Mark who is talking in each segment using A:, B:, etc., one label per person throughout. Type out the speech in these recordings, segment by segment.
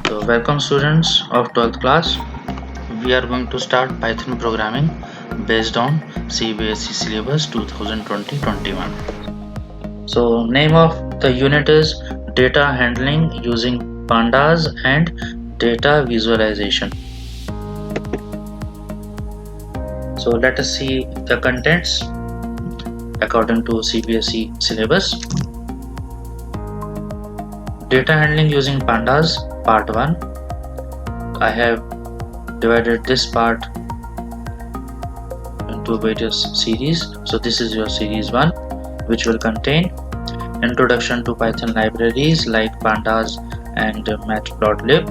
A: So welcome students of 12th class. We are going to start Python programming based on CBSE syllabus 2020-21. So name of the unit is data handling using pandas and data visualization. So let us see the contents according to CBSE syllabus. Data handling using pandas, part 1. I have divided this part into various series. So this is your series 1, which will contain introduction to Python libraries like pandas and matplotlib,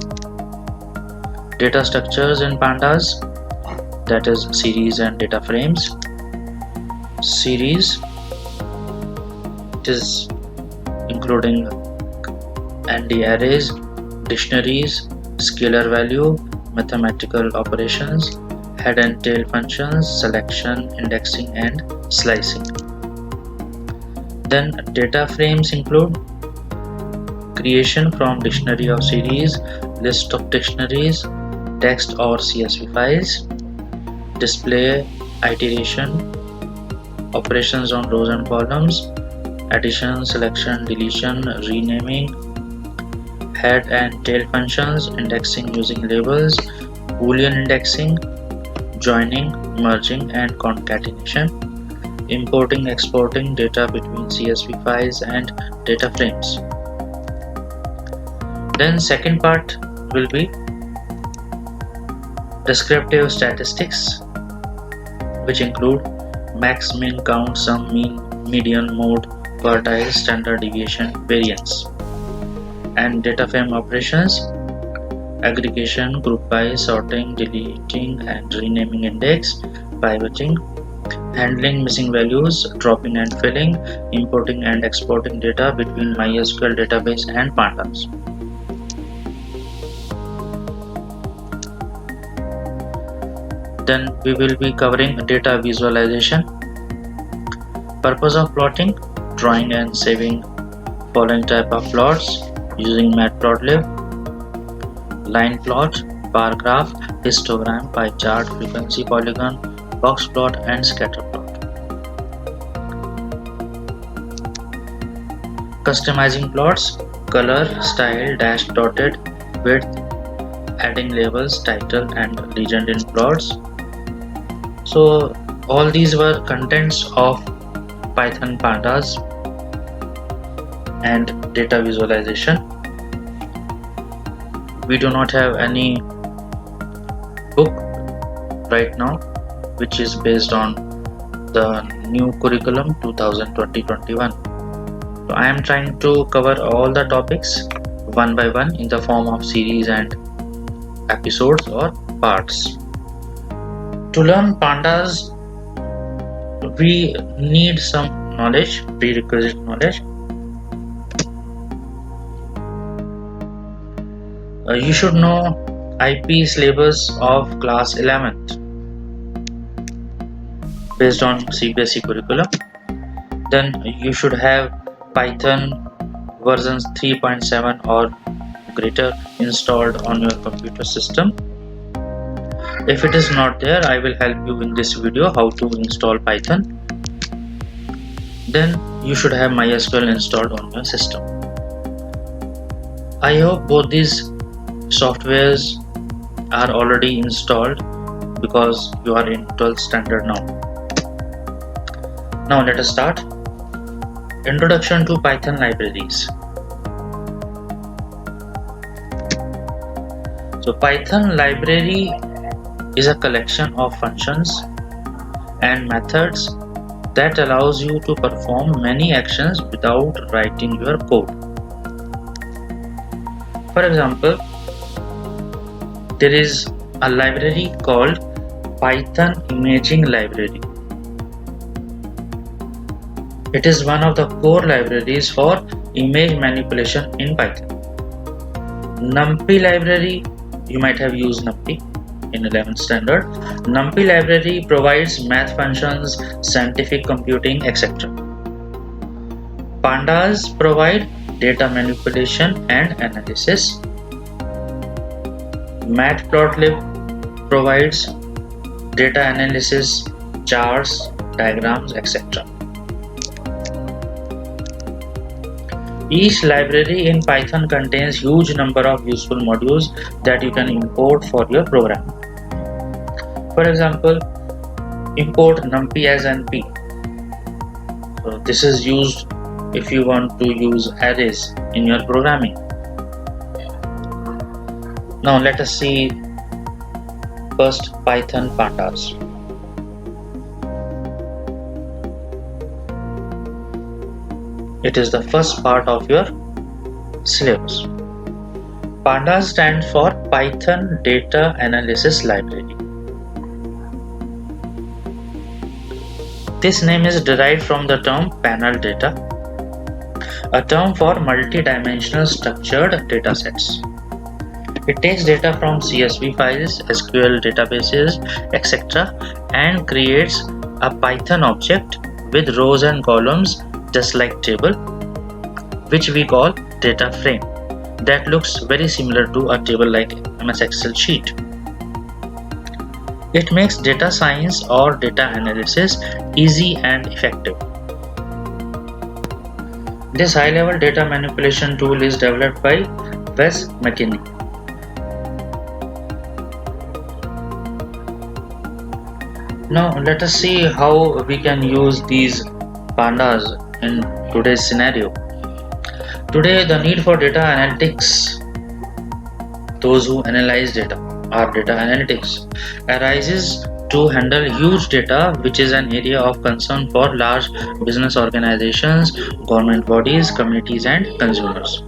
A: data structures in pandas, that is series and data frames. Series, it is including ND arrays, dictionaries, scalar value, mathematical operations, head and tail functions, selection, indexing and slicing. Then data frames include creation from dictionary of series, list of dictionaries, text or CSV files, display, iteration, operations on rows and columns, addition, selection, deletion, renaming, head and tail functions, indexing using labels, Boolean indexing, joining, merging and concatenation, importing, exporting data between CSV files and data frames. Then second part will be descriptive statistics, which include max, min, count, sum, mean, median, mode, quartile, standard deviation, variance, and data frame operations, aggregation, group by, sorting, deleting and renaming index, pivoting, handling missing values, dropping and filling, importing and exporting data between MySQL database and pandas. Then we will be covering data visualization. Purpose of plotting, drawing and saving following type of plots using matplotlib: line plot, bar graph, histogram, pie chart, frequency polygon, box plot and scatter plot. Customizing plots, color, style, dashed, dotted, width, adding labels, title and legend in plots. So all these were contents of Python pandas and data visualization. We do not have any book right now which is based on the new curriculum 2020-21. So I am trying to cover all the topics one by one in the form of series and episodes or parts. To learn pandas, we need some knowledge, prerequisite knowledge. You should know IP syllabus of class 11th based on CBSE curriculum. Then you should have Python versions 3.7 or greater installed on your computer system. If it is not there, I will help you in this video how to install Python. Then you should have MySQL installed on your system. I hope both these softwares are already installed because you are in 12th standard now. Now let us start. Introduction to Python libraries. So Python library is a collection of functions and methods that allows you to perform many actions without writing your code. For example, there is a library called Python Imaging Library. It is one of the core libraries for image manipulation in Python. NumPy library, you might have used NumPy in 11th standard. NumPy library provides math functions, scientific computing, etc. Pandas provide data manipulation and analysis. Matplotlib provides data analysis, charts, diagrams, etc. Each library in Python contains huge number of useful modules that you can import for your program. For example, import numpy as np. So this is used if you want to use arrays in your programming. Now let us see first Python pandas. It is the first part of your syllabus. Pandas stands for Python Data Analysis Library. This name is derived from the term panel data, a term for multi-dimensional structured datasets. It takes data from CSV files, SQL databases, etc. and creates a Python object with rows and columns just like table, which we call data frame, that looks very similar to a table like MS Excel sheet. It makes data science or data analysis easy and effective. This high-level data manipulation tool is developed by Wes McKinney. Now let us see how we can use these pandas in today's scenario. Today the need for data analytics, those who analyze data or data analytics, arises to handle huge data, which is an area of concern for large business organizations, government bodies, communities and consumers.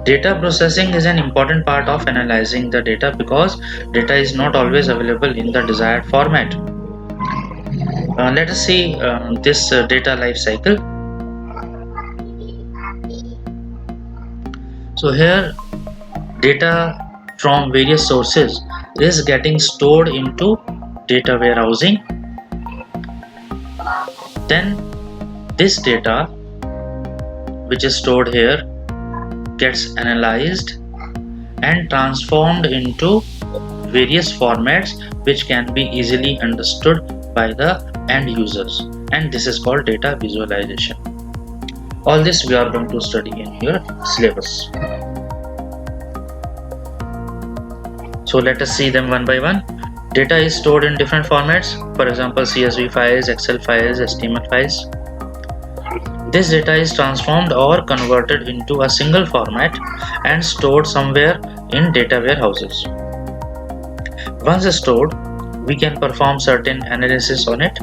A: Data processing is an important part of analyzing the data because data is not always available in the desired format. Let us see this data life cycle. So here data from various sources is getting stored into data warehousing. Then this data which is stored here gets analyzed and transformed into various formats which can be easily understood by the end users, and this is called data visualization. All this we are going to study in your syllabus. So let us see them one by one. Data is stored in different formats, for example CSV files, Excel files, HTML files. This data is transformed or converted into a single format and stored somewhere in data warehouses. Once stored, we can perform certain analysis on it.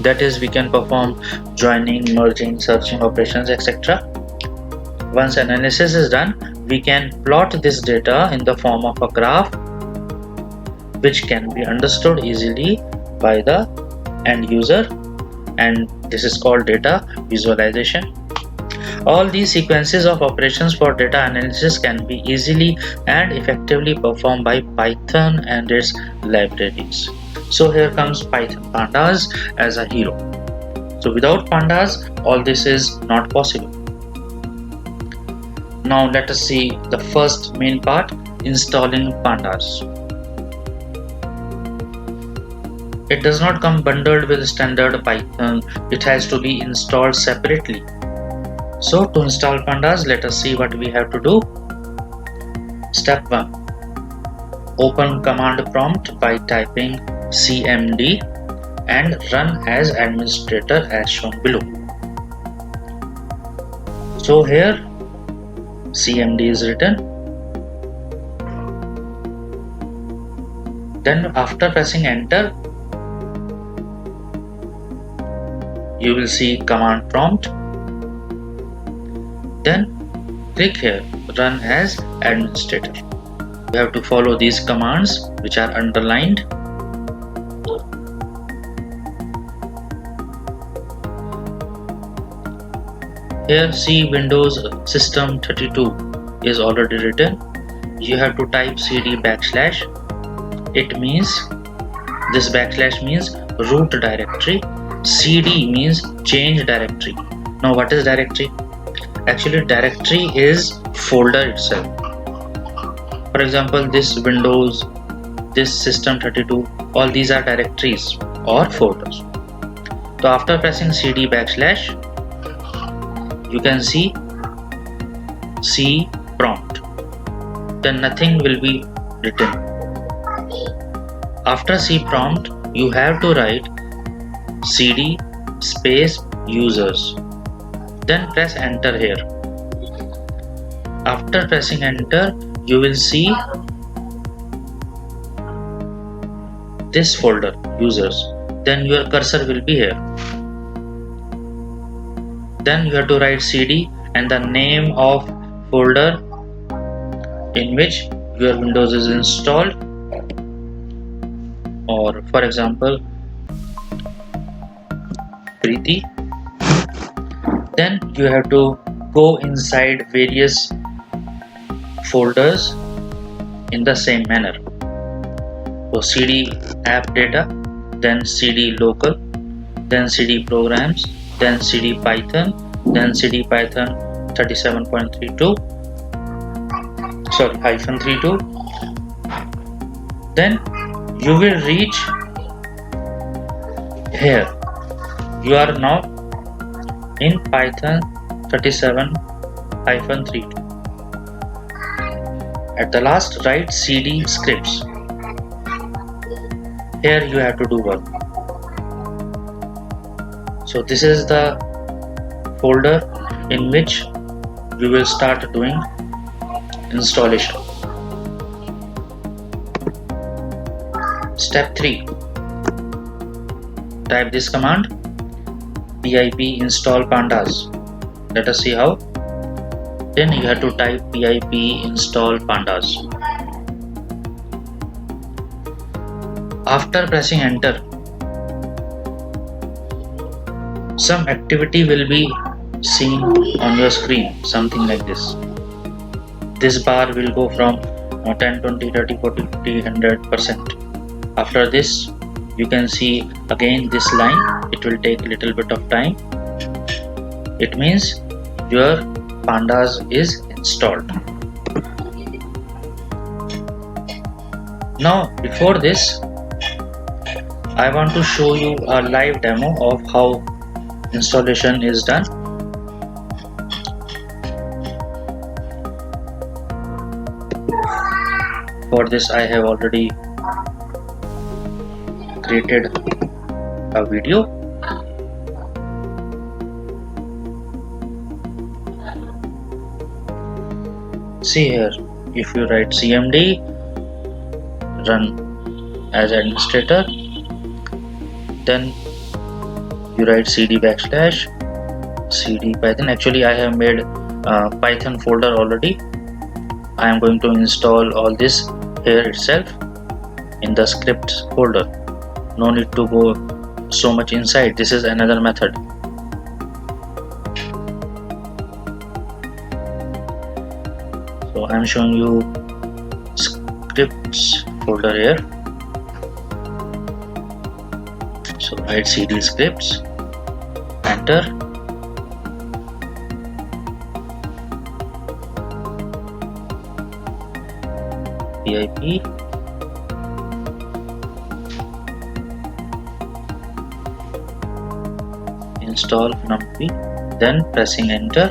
A: That is, we can perform joining, merging, searching operations, etc. Once analysis is done, we can plot this data in the form of a graph which can be understood easily by the end user, and this is called data visualization. All these sequences of operations for data analysis can be easily and effectively performed by Python and its libraries. So here comes Python pandas as a hero. So without pandas, all this is not possible. Now let us see the first main part, installing pandas. It does not come bundled with standard Python, it has to be installed separately. So to install pandas, let us see what we have to do. Step 1. Open command prompt by typing cmd and run as administrator as shown below. So here cmd is written. Then after pressing enter, you will see command prompt. Then click here, run as administrator. You have to follow these commands which are underlined. Here see Windows System 32 is already written. You have to type cd backslash. It means, this backslash means root directory. cd means change directory. Now what is directory? Actually directory is folder itself. For example, this Windows, this System32, all these are directories or folders. So after pressing cd backslash, you can see C prompt, then nothing will be written. After C prompt, you have to write cd space users, then press enter here. After pressing enter, you will see this folder users, then your cursor will be here. Then you have to write cd and the name of folder in which your Windows is installed, or for example Preeti. Then you have to go inside various folders in the same manner. So cd app data, then cd local, then cd programs, then cd python, then cd python 37.32 -32. Then you will reach here. You are now in python 37-32. At the last, write cd scripts. Here you have to do work. So this is the folder in which you will start doing installation. Step 3. Type this command, pip install pandas. Let us see how. Then you have to type pip install pandas. After pressing enter, some activity will be seen on your screen, something like this. This bar will go from 10, 20, 30, 40, 50, 100%. After this, you can see again this line. It will take a little bit of time. It means your pandas is installed. Now before this, I want to show you a live demo of how installation is done. For this, I have already created a video. See here, if you write cmd run as administrator, then you write cd backslash cd python. Actually, I have made a python folder already. I am going to install all this here itself in the scripts folder. No need to go so much inside. This is another method. So I am showing you scripts folder here. So write cd scripts, enter. pip install numpy, then pressing enter.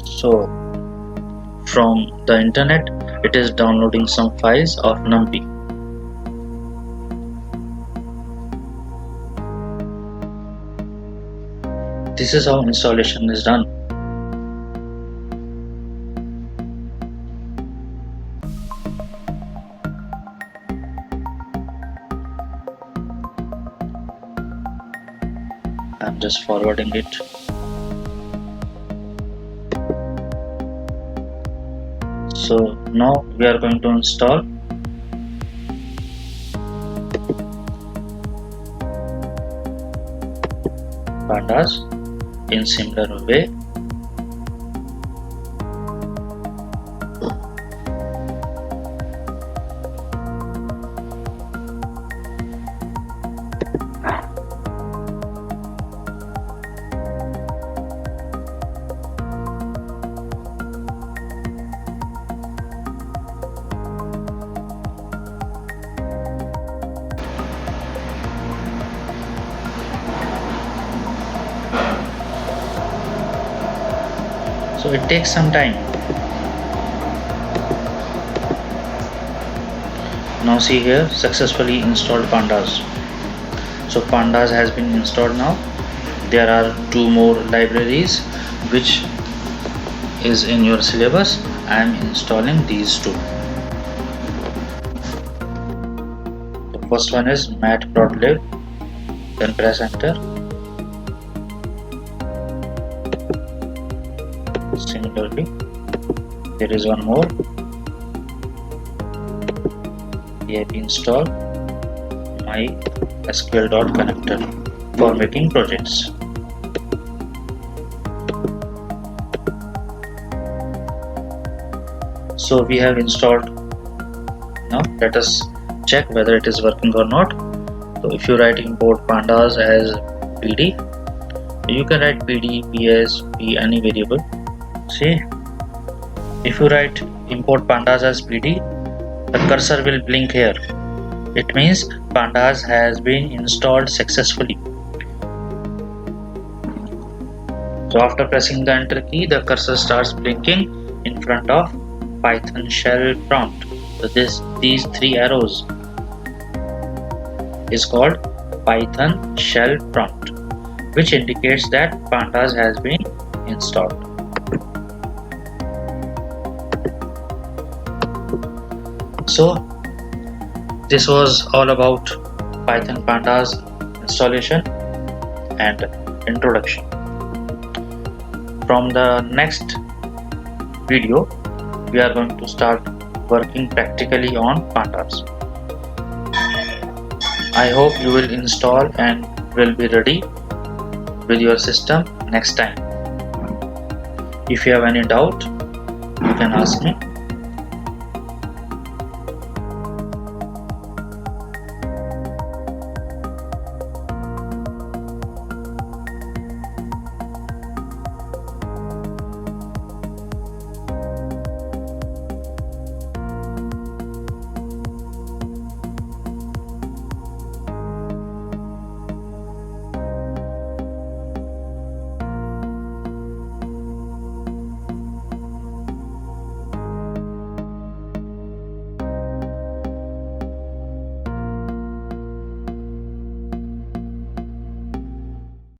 A: So from the internet, it is downloading some files of numpy. This is how installation is done. I'm just forwarding it. So now we are going to install pandas in similar way. so it takes some time. Now see here, successfully installed pandas. So pandas has been installed now. There are 2 more libraries which is in your syllabus. I am installing these 2. The first one is matplotlib, then press enter. Similarly, there is one more. We have installed MySQL.connector for making projects. So we have installed. Now let us check whether it is working or not. So if you write import pandas as pd, you can write pd, ps, p, any variable. See, if you write import pandas as pd, the cursor will blink here. It means pandas has been installed successfully. So after pressing the enter key, the cursor starts blinking in front of Python shell prompt. So these 3 arrows is called Python shell prompt, which indicates that pandas has been installed. So this was all about Python pandas installation and introduction. From the next video, we are going to start working practically on pandas. I hope you will install and will be ready with your system next time. If you have any doubt, you can ask me.